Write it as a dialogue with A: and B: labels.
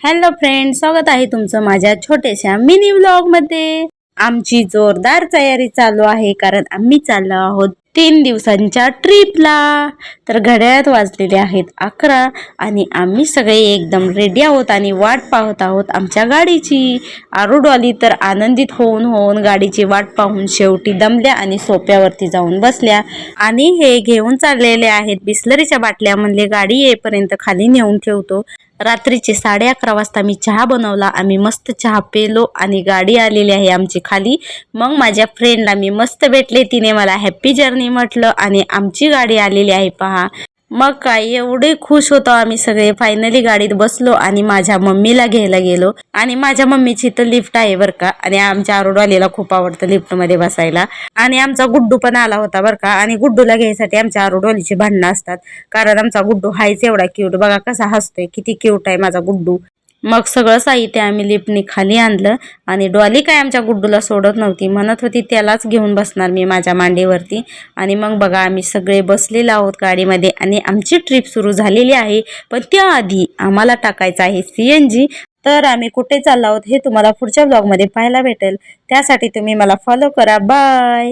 A: Hello friend, स्वागत आहे तुमचं माझ्या छोट्याशा मिनी व्लॉग मध्ये। आमची जोरदार तयारी चालू आहे कारण आम्ही चाललो आहोत 3 दिवसांच्या ट्रिपला। तर घड्याळात वाजलेले आहेत 11 आणि आम्ही सगळे एकदम रेडी आहोत आणि वाट पाहत आहोत आमच्या गाडीची। आरूडवाली तर आनंदित होऊन गाडीची वाट पाहून शेवटी दमल्या आणि सोप्यावरती जाऊन बसल्या। आणि हे घेऊन चाललेले आहेत बिस्लरीच्या बाटल्या, म्हणले गाडी येईपर्यंत खाली नेऊन ठेवतो। रात्रीचे 11:30 वाजता मी चहा बनवला, आम्ही मस्त चहा पेलो आणि गाडी आलेली आहे आमची खाली। मग माझ्या फ्रेंडला मी मस्त भेटले, तिने मला हॅपी जर्नी म्हटलं आणि आमची गाडी आलेली आहे पहा। मग काय एवढे खुश होतो आम्ही सगळे। फायनली गाडीत बसलो आणि माझ्या मम्मीला घ्यायला गेलो आणि माझ्या मम्मीची तर लिफ्ट आहे बरं का, आणि आमच्या आरोडवालीला खूप आवडतं लिफ्ट मध्ये बसायला। आणि आमचा गुड्डू पण आला होता बरं का, आणि गुड्डूला घ्यायसाठी आमच्या आरोडवालीची भांडणं असतात कारण आमचा गुड्डू हायच एवढा क्यूट, बघा कसा हसतोय, किती क्यूट आहे माझा गुड्डू। मग सगळं साहित्य आम्ही लिफ्टनी खाली आणलं आणि डॉली काय आमच्या गुड्डूला सोडत नव्हती, म्हणत होती त्यालाच घेऊन बसणार मी माझ्या मांडीवरती। आणि मग बघा आम्ही सगळे बसलेलो आहोत गाडीमध्ये आणि आमची ट्रिप सुरू झालेली आहे। पण त्याआधी आम्हाला टाकायचं आहे CNG। तर आम्ही कुठे चाललो आहोत हे तुम्हाला पुढच्या ब्लॉगमध्ये पाहायला भेटेल, त्यासाठी तुम्ही मला फॉलो करा। बाय।